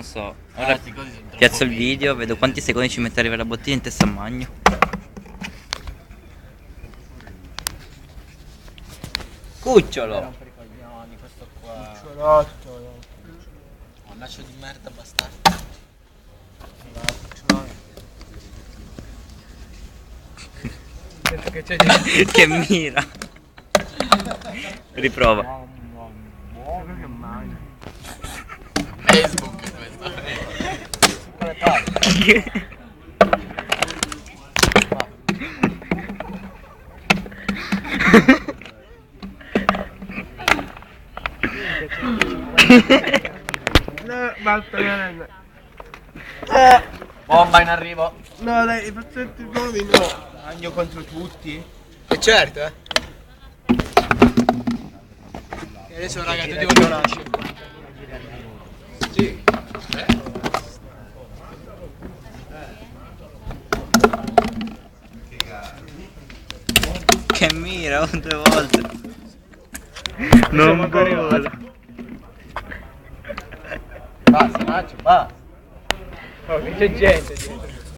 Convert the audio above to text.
non so. Ora piazzo il video, vedo quanti secondi ci mette a arrivare la bottiglia in testa a Magno. Cucciolo! Questo qua. Cucciolotto. Mannaggia di merda bastardo. Sento che c'è di... Che mira! Riprova. Quello che mangia. Facebook questo. Quale tale? No, basta veramente. Bomba in arrivo. No dai, i pazzetti nuovi no. Agno contro tutti. E certo, eh. E adesso raga, tutti vogliono nascere. Sì. Che mira, 2 volte. Non vola. Basta, Nacho, basta. Oh, che c'è gente dietro.